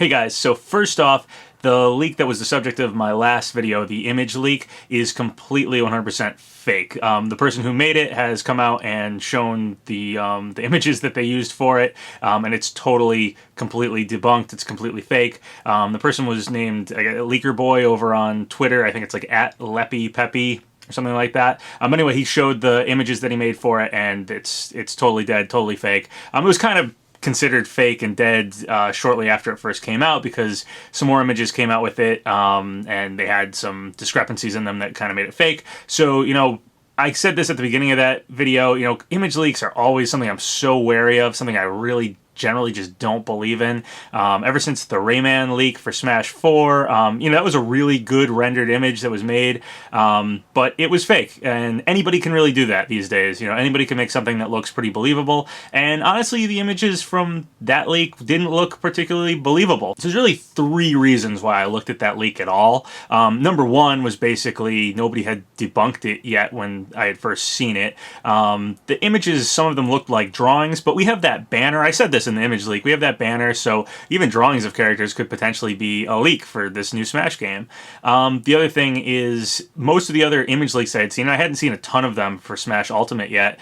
Hey guys, so first off, the leak that was the subject of my last video, the image leak, is completely 100% fake. The person who made it has come out and shown the images that they used for it, and it's totally, completely debunked. It's completely fake. The person was named Leaker Boy over on Twitter. I think it's like @LeppyPeppy or something like that. Anyway, he showed the images that he made for it, and it's totally dead, totally fake. It was kind of considered fake and dead shortly after it first came out because some more images came out with it, and they had some discrepancies in them that kind of made it fake. So, I said this at the beginning of that video, image leaks are always something I'm so wary of, something I really generally just don't believe in. Ever since the Rayman leak for Smash 4, that was a really good rendered image that was made, but it was fake, and anybody can really do that these days. Anybody can make something that looks pretty believable, and honestly, the images from that leak didn't look particularly believable. So there's really three reasons why I looked at that leak at all. Number one was basically nobody had debunked it yet when I had first seen it. The images, some of them looked like drawings, but we have that banner. I said this in the image leak. We have that banner, so even drawings of characters could potentially be a leak for this new Smash game. The other thing is most of the other image leaks I had seen, I hadn't seen a ton of them for Smash Ultimate yet,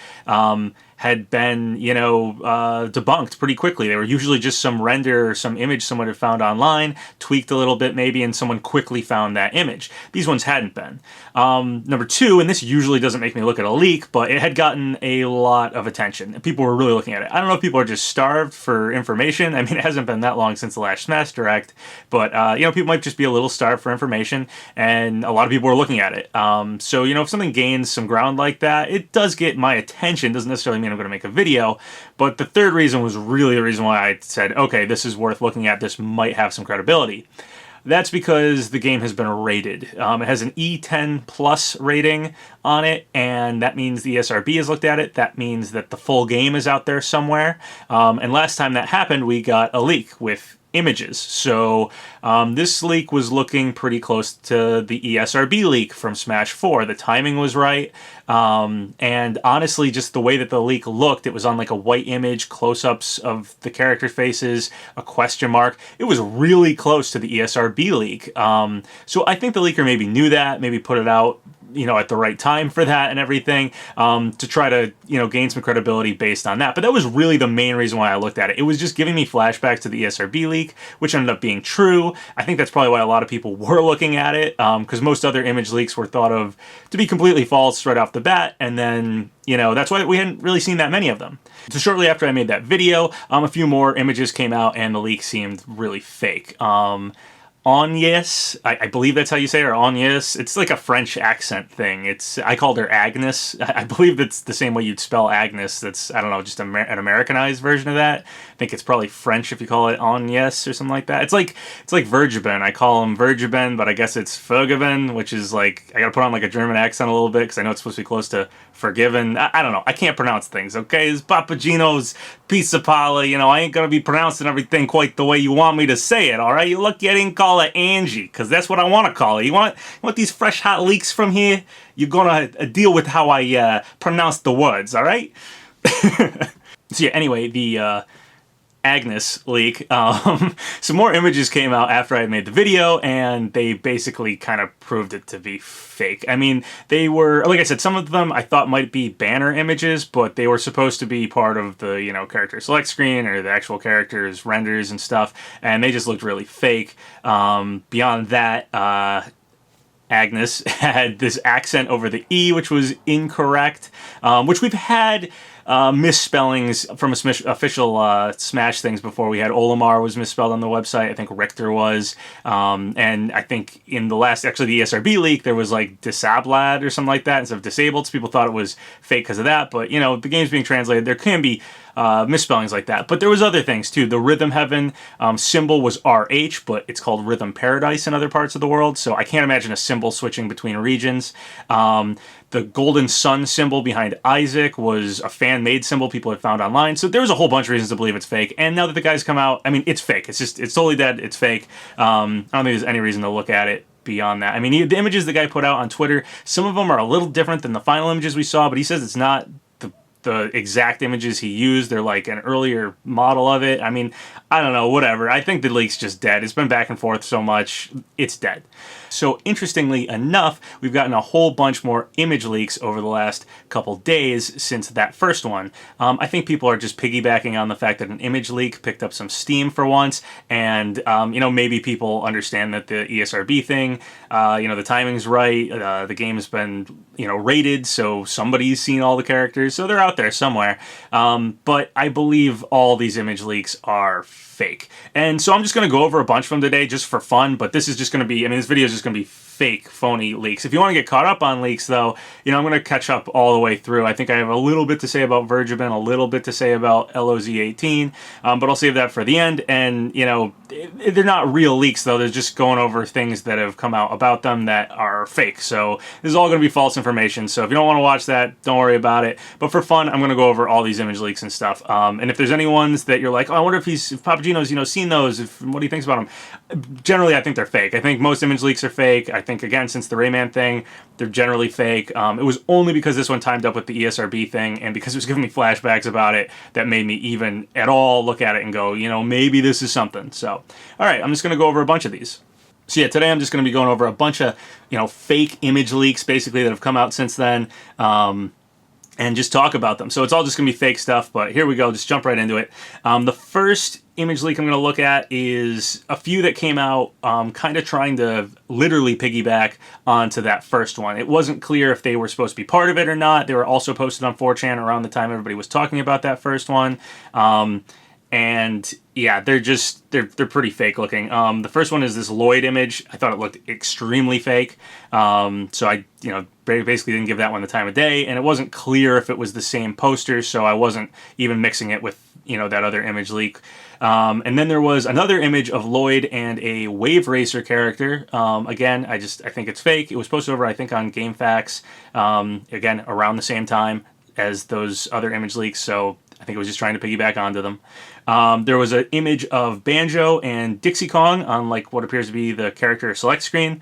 had been, debunked pretty quickly. They were usually just some render or some image someone had found online, tweaked a little bit maybe, and someone quickly found that image. These ones hadn't been. Number two, and this usually doesn't make me look at a leak, but it had gotten a lot of attention. People were really looking at it. I don't know if people are just starved for information. I mean, it hasn't been that long since the last Smash Direct, but, people might just be a little starved for information, and a lot of people were looking at it. So, if something gains some ground like that, it does get my attention. Doesn't necessarily mean I'm going to make a video, but the third reason was really the reason why I said, okay, this is worth looking at. This might have some credibility. That's because the game has been rated. It has an E10 plus rating on it, and that means the ESRB has looked at it. That means that the full game is out there somewhere. And last time that happened, we got a leak with images. So this leak was looking pretty close to the ESRB leak from Smash 4. The timing was right. And honestly, just the way that the leak looked, it was on like a white image, close-ups of the character faces, a question mark. It was really close to the ESRB leak. So I think the leaker maybe knew that, maybe put it out at the right time for that and everything, to try to, gain some credibility based on that. But that was really the main reason why I looked at it. It was just giving me flashbacks to the ESRB leak, which ended up being true. I think that's probably why a lot of people were looking at it, because most other image leaks were thought of to be completely false right off the bat, and then, that's why we hadn't really seen that many of them. So shortly after I made that video, a few more images came out, and the leak seemed really fake. Agnes, I believe that's how you say it, or Agnes. It's like a French accent thing. I called her Agnes. I believe that's the same way you'd spell Agnes. That's, I don't know, just an Americanized version of that. I think it's probably French if you call it Agnes or something like that. It's like Vergeben. I call them Vergeben, but I guess it's Vergeben, which is like, I gotta put on like a German accent a little bit because I know it's supposed to be close to forgiven. I don't know. I can't pronounce things, okay? It's Papa Gino's pizza parlor. I ain't gonna be pronouncing everything quite the way you want me to say it, all right? You look, I didn't call it Angie, because that's what I want to call it. You want these fresh hot leaks from here? You're gonna deal with how I pronounce the words, all right? So yeah, anyway, the Agnes leak. Some more images came out after I made the video, and they basically kind of proved it to be fake. I mean, they were, like I said, some of them I thought might be banner images, but they were supposed to be part of the, character select screen or the actual characters renders and stuff, and they just looked really fake. Beyond that, Agnes had this accent over the E, which was incorrect, which we've had misspellings from official Smash things before. We had Olimar was misspelled on the website. I think Richter was. And I think in the ESRB leak, there was like disabled or something like that instead of disabled. So people thought it was fake because of that. But, the game's being translated. There can be misspellings like that. But there was other things too. The Rhythm Heaven symbol was RH, but it's called Rhythm Paradise in other parts of the world. So I can't imagine a symbol switching between regions. The Golden Sun symbol behind Isaac was a fan-made symbol people had found online. So there was a whole bunch of reasons to believe it's fake. And now that the guy's come out, I mean, it's fake. It's totally dead. It's fake. I don't think there's any reason to look at it beyond that. I mean, the images the guy put out on Twitter, some of them are a little different than the final images we saw, but he says it's not the exact images he used. They're like an earlier model of it. I mean, I don't know, whatever. I think the leak's just dead. It's been back and forth so much, it's dead. So interestingly enough, we've gotten a whole bunch more image leaks over the last couple days since that first one. I think people are just piggybacking on the fact that an image leak picked up some steam for once, and you know, maybe people understand that the ESRB thing, you know, the timing's right, the game's been, you know, rated, so somebody's seen all the characters, so they're out there somewhere. But I believe all these image leaks are fake. And so I'm just going to go over a bunch of them today just for fun, but this is just going to be, I mean, this video is just going to be fake, phony leaks. If you want to get caught up on leaks, though, you know, I'm going to catch up all the way through. I think I have a little bit to say about Vergeben, a little bit to say about LOZ18, but I'll save that for the end. And, you know, they're not real leaks, though. They're just going over things that have come out about them that are fake. So this is all going to be false information. So if you don't want to watch that, don't worry about it. But for fun, I'm going to go over all these image leaks and stuff. And if there's any ones that you're like, oh, I wonder if Papa Geno's, you know, seen those, what he thinks about them. Generally, I think they're fake. I think most image leaks are fake. I think, again, since the Rayman thing, they're generally fake. It was only because this one timed up with the ESRB thing and because it was giving me flashbacks about it that made me even at all look at it and go, you know, maybe this is something. So, all right, I'm just going to go over a bunch of these. So yeah, today I'm just going to be going over a bunch of, you know, fake image leaks basically that have come out since then, and just talk about them. So it's all just going to be fake stuff, but here we go. Just jump right into it. The first image leak I'm going to look at is a few that came out kind of trying to literally piggyback onto that first one. It wasn't clear if they were supposed to be part of it or not. They were also posted on 4chan around the time everybody was talking about that first one. And yeah, they're pretty fake looking. The first one is this Lloyd image. I thought it looked extremely fake. So I, you know, basically didn't give that one the time of day, and it wasn't clear if it was the same poster, so I wasn't even mixing it with, you know, that other image leak. And then there was another image of Lloyd and a Wave Racer character. Again, I think it's fake. It was posted over, I think, on GameFAQs, again, around the same time as those other image leaks, so I think it was just trying to piggyback onto them. There was an image of Banjo and Dixie Kong on like what appears to be the character select screen.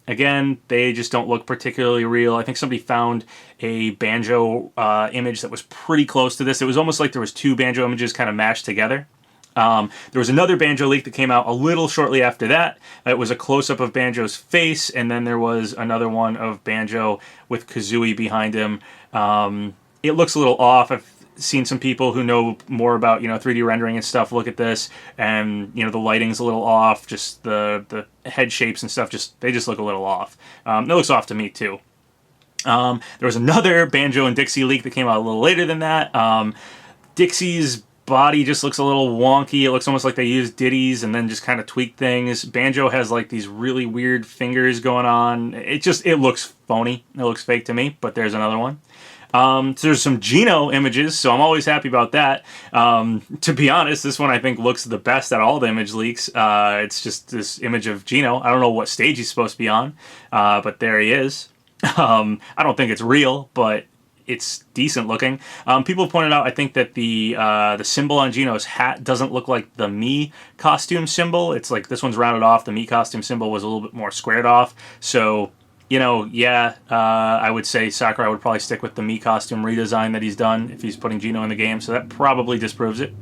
Again, they just don't look particularly real. I think somebody found a Banjo image that was pretty close to this. It was almost like there was two Banjo images kind of mashed together. There was another Banjo leak that came out a little shortly after that. It was a close-up of Banjo's face, and then there was another one of Banjo with Kazooie behind him. It looks a little off. I've seen some people who know more about, you know, 3D rendering and stuff look at this, and, you know, the lighting's a little off. Just the head shapes and stuff, they just look a little off. It looks off to me too. There was another Banjo and Dixie leak that came out a little later than that. Dixie's body just looks a little wonky. It looks almost like they used Diddy's and then just kind of tweaked things. Banjo has like these really weird fingers going on. It looks phony. It looks fake to me, but there's another one. So there's some Geno images, so I'm always happy about that. To be honest, this one I think looks the best out of all the image leaks. It's just this image of Geno. I don't know what stage he's supposed to be on, but there he is. I don't think it's real, but it's decent looking. People pointed out, I think, that the symbol on Geno's hat doesn't look like the Mii costume symbol. It's like this one's rounded off. The Mii costume symbol was a little bit more squared off. So, you know, yeah, I would say Sakurai would probably stick with the Mii costume redesign that he's done if he's putting Geno in the game. So that probably disproves it.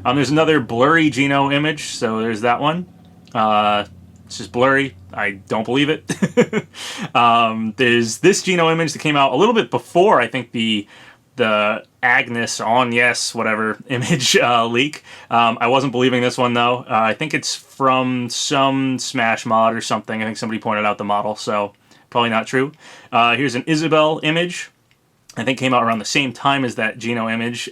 There's another blurry Geno image. So there's that one. It's just blurry. I don't believe it. There's this Geno image that came out a little bit before, I think, the Agnes on yes whatever image leak. I wasn't believing this one though. I think it's from some Smash mod or something. I think somebody pointed out the model, so probably not true. Here's an Isabelle image. I think came out around the same time as that Geno image.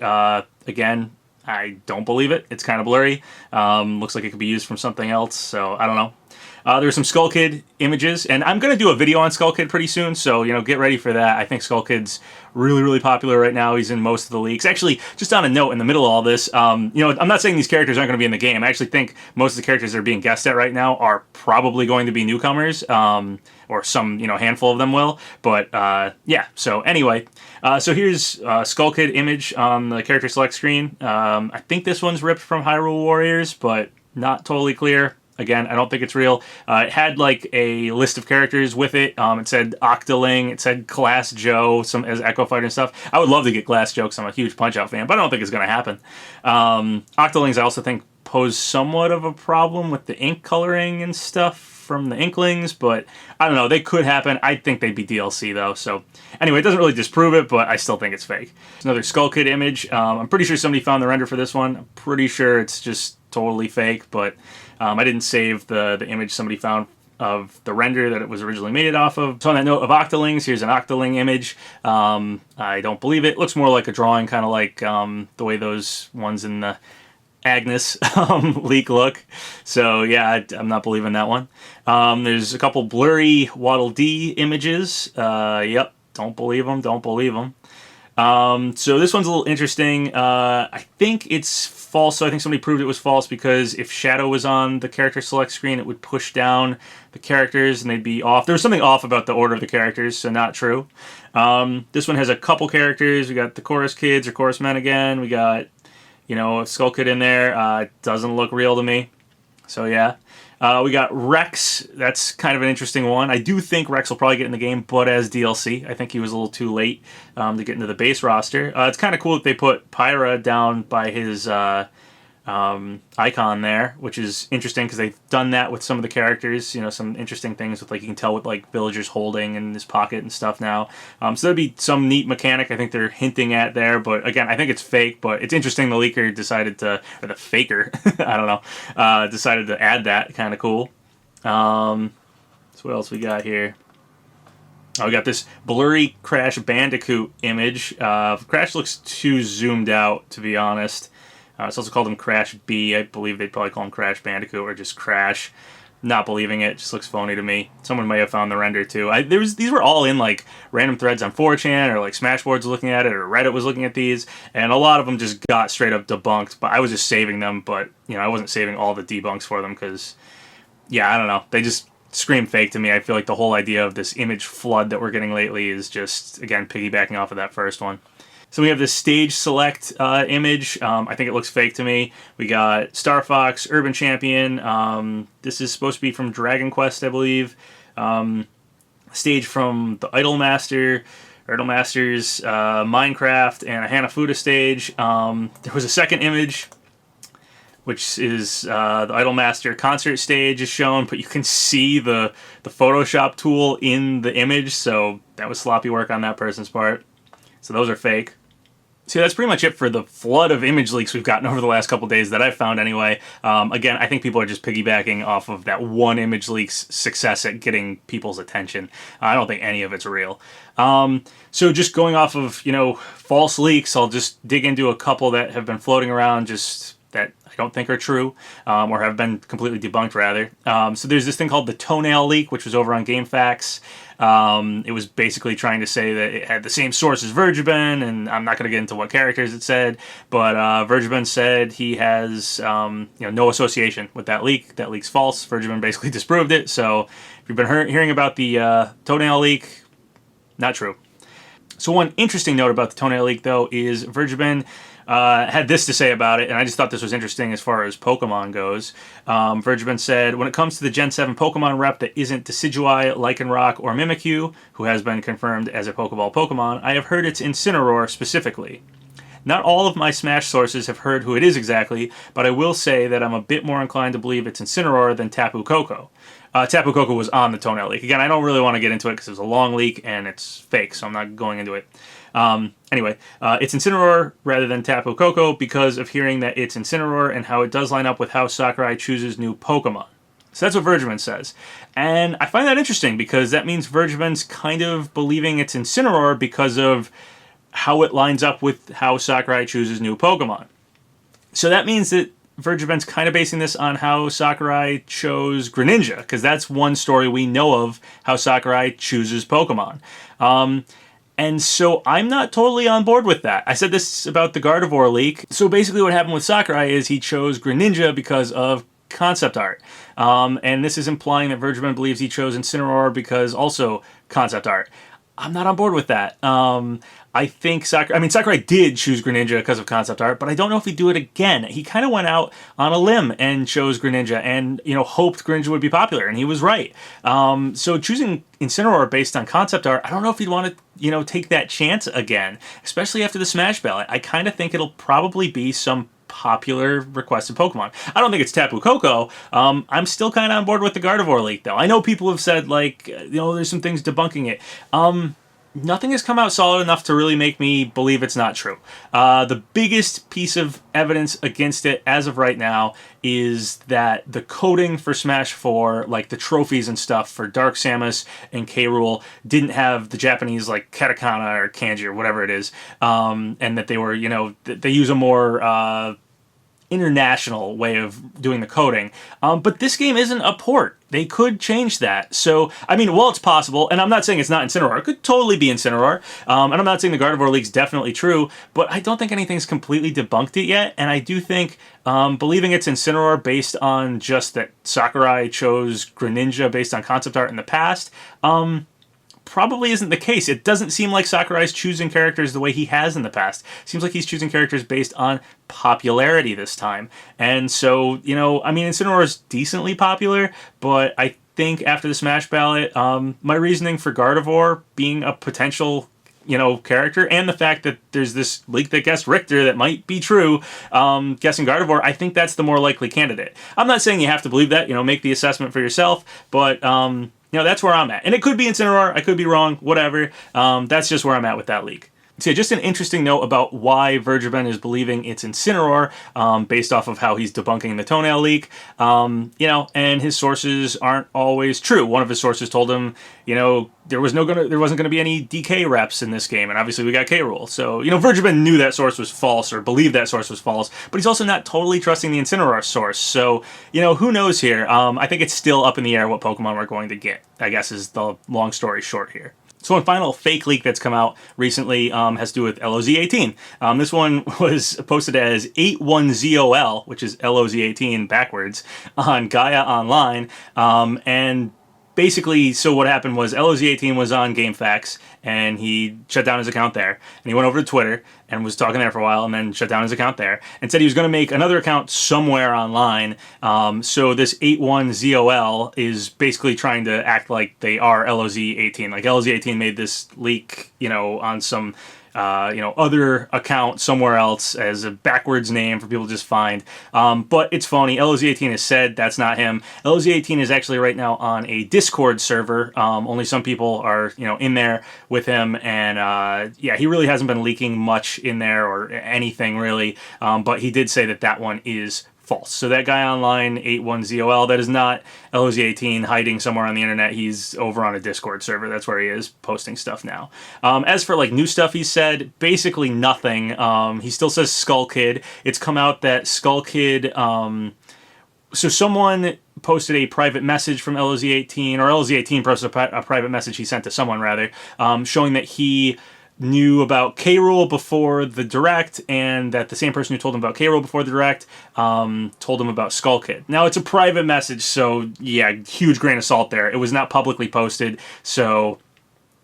Again, I don't believe it. It's kind of blurry. Looks like it could be used from something else, so I don't know. There's some Skull Kid images, and I'm going to do a video on Skull Kid pretty soon, so, you know, get ready for that. I think Skull Kid's really, really popular right now. He's in most of the leaks. Actually, just on a note, in the middle of all this, you know, I'm not saying these characters aren't going to be in the game. I actually think most of the characters that are being guessed at right now are probably going to be newcomers, or some, you know, handful of them will. But, yeah, so anyway, so here's Skull Kid image on the character select screen. I think this one's ripped from Hyrule Warriors, but not totally clear. Again, I don't think it's real. It had like a list of characters with it. It said Octoling, it said Glass Joe, some as Echo Fighter and stuff. I would love to get Glass Joe because I'm a huge Punch-Out fan, but I don't think it's going to happen. Octolings, I also think, pose somewhat of a problem with the ink coloring and stuff from the Inklings, but I don't know. They could happen. I think they'd be DLC though. So anyway, it doesn't really disprove it, but I still think it's fake. Another Skull Kid image. I'm pretty sure somebody found the render for this one. I'm pretty sure it's just totally fake, but I didn't save the image somebody found of the render that it was originally made off of. So on that note of Octolings, here's an Octoling image. I don't believe it. Looks more like a drawing, kind of like the way those ones in the Agnes leak look. So yeah, I'm not believing that one. There's a couple blurry Waddle Dee images. Yep, don't believe them, don't believe them. So this one's a little interesting. I think it's false, so I think somebody proved it was false because if Shadow was on the character select screen, it would push down the characters and they'd be off. There was something off about the order of the characters, so not true. This one has a couple characters. We got the Chorus Kids or Chorus Men again. We got, you know, a Skull Kid in there. It doesn't look real to me. So yeah. We got Rex. That's kind of an interesting one. I do think Rex will probably get in the game, but as DLC. I think he was a little too late to get into the base roster. It's kind of cool that they put Pyra down by his icon there, which is interesting because they've done that with some of the characters. You know, some interesting things with, like, you can tell what like villagers holding in his pocket and stuff now. So that'd be some neat mechanic I think they're hinting at there. But again, I think it's fake. But it's interesting the leaker decided to, or the faker, I don't know, decided to add that. Kind of cool. So what else we got here? Oh, we got this blurry Crash Bandicoot image. Crash looks too zoomed out, to be honest. It's also called him Crash B. I believe they'd probably call him Crash Bandicoot or just Crash. Not believing it. Just looks phony to me. Someone may have found the render too. These were all in like random threads on 4chan or like Smashboards looking at it or Reddit was looking at these, and a lot of them just got straight up debunked. But I was just saving them. But you know, I wasn't saving all the debunks for them because, yeah, I don't know. They just scream fake to me. I feel like the whole idea of this image flood that we're getting lately is just, again, piggybacking off of that first one. So we have this stage select image. I think it looks fake to me. We got Star Fox, Urban Champion. This is supposed to be from Dragon Quest, I believe. Stage from the Idolmasters, Minecraft, and a Hanafuda stage. There was a second image, which is the Idolmaster concert stage is shown, but you can see the Photoshop tool in the image, so that was sloppy work on that person's part. So those are fake. So that's pretty much it for the flood of image leaks we've gotten over the last couple days that I've found anyway. Again, I think people are just piggybacking off of that one image leak's success at getting people's attention. I don't think any of it's real. So just going off of, you know, false leaks, I'll just dig into a couple that have been floating around just that I don't think are true, or have been completely debunked, rather. So there's this thing called the Toenail leak, which was over on GameFAQs. It was basically trying to say that it had the same source as Vergeben, and I'm not going to get into what characters it said, but Vergeben said he has no association with that leak. That leak's false. Vergeben basically disproved it, so if you've been hearing about the Toenail leak, not true. So one interesting note about the Toenail leak, though, is Vergeben had this to say about it, and I just thought this was interesting as far as Pokemon goes. Vergeben said, when it comes to the Gen 7 Pokemon rep that isn't Decidueye, Lycanroc, or Mimikyu, who has been confirmed as a Pokeball Pokemon, I have heard it's Incineroar specifically. Not all of my Smash sources have heard who it is exactly, but I will say that I'm a bit more inclined to believe it's Incineroar than Tapu Koko. Tapu Koko was on the Toenail leak. Again, I don't really want to get into it because it was a long leak and it's fake, so I'm not going into it. Anyway, it's Incineroar rather than Tapu Koko because of hearing that it's Incineroar and how it does line up with how Sakurai chooses new Pokemon. So that's what Vergeben says. And I find that interesting because that means Vergeben's kind of believing it's Incineroar because of how it lines up with how Sakurai chooses new Pokemon. So that means that Vergeben's kind of basing this on how Sakurai chose Greninja, because that's one story we know of how Sakurai chooses Pokemon. And so I'm not totally on board with that. I said this about the Gardevoir leak. So basically what happened with Sakurai is he chose Greninja because of concept art. And this is implying that Vergeben believes he chose Incineroar because also concept art. I'm not on board with that. I think Sakurai did choose Greninja because of concept art, but I don't know if he'd do it again. He kind of went out on a limb and chose Greninja and, hoped Greninja would be popular, and he was right. So choosing Incineroar based on concept art, I don't know if he'd want to, take that chance again, especially after the Smash ballot. I kind of think it'll probably be some popular requested Pokemon. I don't think it's Tapu Koko. I'm still kind of on board with the Gardevoir leak, though. I know people have said, there's some things debunking it. Nothing has come out solid enough to really make me believe it's not true. The biggest piece of evidence against it as of right now is that the coding for Smash 4, like the trophies and stuff for Dark Samus and K. Rool, didn't have the Japanese katakana or kanji or whatever it is, and that they were, they use a more international way of doing the coding. But this game isn't a port. They could change that. So, while it's possible, and I'm not saying it's not Incineroar, it could totally be Incineroar, and I'm not saying the Gardevoir leak's definitely true, but I don't think anything's completely debunked it yet, and I do think believing it's Incineroar based on just that Sakurai chose Greninja based on concept art in the past, probably isn't the case. It doesn't seem like Sakurai's choosing characters the way he has in the past. It seems like he's choosing characters based on popularity this time. And so, Incineroar is decently popular, but I think after the Smash ballot, my reasoning for Gardevoir being a potential character, and the fact that there's this leak that guessed Richter that might be true, guessing Gardevoir, I think that's the more likely candidate. I'm not saying you have to believe that, make the assessment for yourself, but that's where I'm at. And it could be Incineroar, I could be wrong, whatever. That's just where I'm at with that leak. So yeah, just an interesting note about why Vergeben is believing it's Incineroar, based off of how he's debunking the Toenail leak. And his sources aren't always true. One of his sources told him, there wasn't gonna be any DK reps in this game, and obviously we got K. Rool. So, Vergeben knew that source was false, or believed that source was false, but he's also not totally trusting the Incineroar source. So, who knows here? I think it's still up in the air what Pokemon we're going to get, I guess is the long story short here. So one final fake leak that's come out recently has to do with LOZ18. This one was posted as 81ZOL, which is LOZ18 backwards, on Gaia Online. And basically, so what happened was LOZ18 was on GameFAQs, and he shut down his account there. And he went over to Twitter and was talking there for a while, and then shut down his account there, and said he was going to make another account somewhere online. So this 81ZOL is basically trying to act like they are LOZ18. Like LOZ18 made this leak, on some other account somewhere else as a backwards name for people to just find. But it's phony. LOZ18 has said that's not him. LOZ18 is actually right now on a Discord server. Only some people are, in there with him. And he really hasn't been leaking much in there or anything really. But he did say that one is false. So that guy online, 81ZOL, that is not LOZ18 hiding somewhere on the internet. He's over on a Discord server. That's where he is posting stuff now. As for new stuff he said, basically nothing. He still says Skull Kid. It's come out that Skull Kid, so someone posted a private message from LOZ18, or LOZ18 posted a private message he sent to someone rather, showing that he knew about K. Rool before the Direct, and that the same person who told him about K. Rool before the Direct told him about Skull Kid. Now, it's a private message, so yeah, huge grain of salt there. It was not publicly posted, so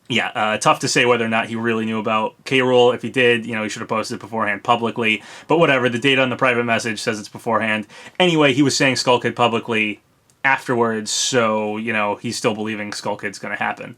yeah, tough to say whether or not he really knew about K. Rool. If he did, he should have posted it beforehand publicly. But whatever, the date on the private message says it's beforehand. Anyway, he was saying Skull Kid publicly afterwards, so he's still believing Skull Kid's going to happen.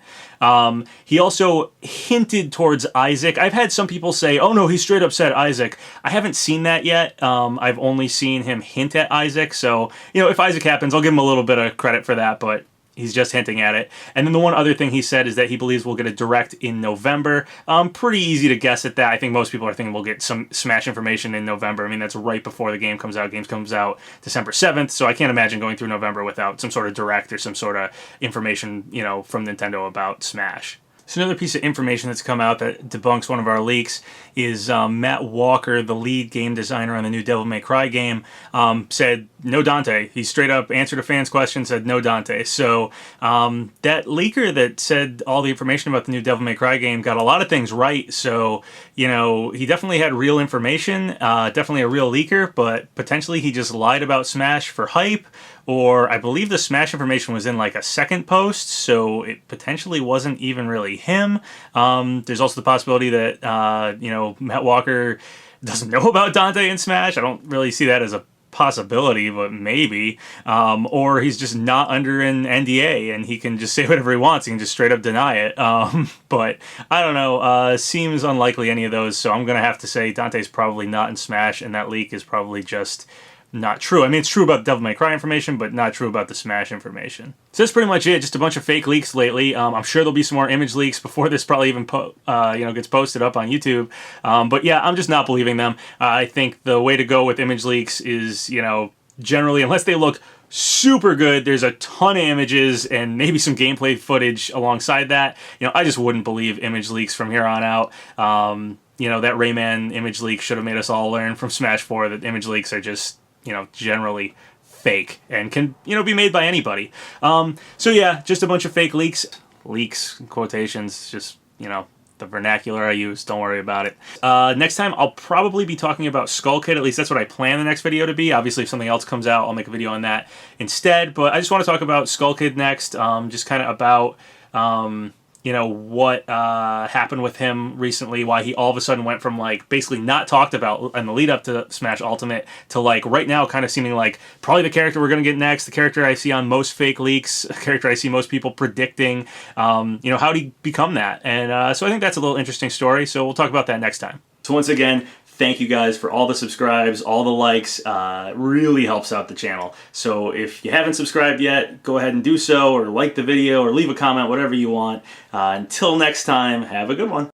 He also hinted towards Isaac. I've had some people say, oh no, he straight up said Isaac. I haven't seen that yet. I've only seen him hint at Isaac, so if Isaac happens, I'll give him a little bit of credit for that, but he's just hinting at it. And then the one other thing he said is that he believes we'll get a Direct in November. Pretty easy to guess at that. I think most people are thinking we'll get some Smash information in November. That's right before the game comes out. Game comes out December 7th, so I can't imagine going through November without some sort of Direct or some sort of information, from Nintendo about Smash. So another piece of information that's come out that debunks one of our leaks is Matt Walker, the lead game designer on the new Devil May Cry game, said no Dante. He straight up answered a fan's question, said no Dante. So that leaker that said all the information about the new Devil May Cry game got a lot of things right. So, he definitely had real information, definitely a real leaker, but potentially he just lied about Smash for hype, or I believe the Smash information was in like a second post, so it potentially wasn't even really him. There's also the possibility that, you know, Matt Walker doesn't know about Dante and Smash. I don't really see that as a possibility, but maybe. Or he's just not under an NDA and he can just say whatever he wants. He can just straight up deny it. But I don't know. Seems unlikely any of those. So I'm going to have to say Dante's probably not in Smash, and that leak is probably just not true. I mean, it's true about Devil May Cry information, but not true about the Smash information. So that's pretty much it. Just a bunch of fake leaks lately. I'm sure there'll be some more image leaks before this probably even you know, gets posted up on YouTube. But yeah, I'm just not believing them. I think the way to go with image leaks is, you know, generally, unless they look super good, there's a ton of images and maybe some gameplay footage alongside that. You know, I just wouldn't believe image leaks from here on out. You know, that Rayman image leak should have made us all learn from Smash 4 that image leaks are just, you know, generally fake and can, you know, be made by anybody. So yeah, just a bunch of fake leaks, quotations, just, you know, the vernacular I use, don't worry about it. Next time I'll probably be talking about Skull Kid, at least that's what I plan the next video to be. Obviously if something else comes out, I'll make a video on that instead, but I just want to talk about Skull Kid next, just kind of about, you know, what happened with him recently, why he all of a sudden went from like basically not talked about in the lead up to Smash Ultimate to like right now kind of seeming like probably the character we're going to get next, the character I see on most fake leaks, the character I see most people predicting. You know, how did he become that? And so I think that's a little interesting story, so we'll talk about that next time. So once again, thank you guys for all the subscribes, all the likes. Really helps out the channel. So if you haven't subscribed yet, go ahead and do so, or like the video, or leave a comment, whatever you want. Until next time, have a good one.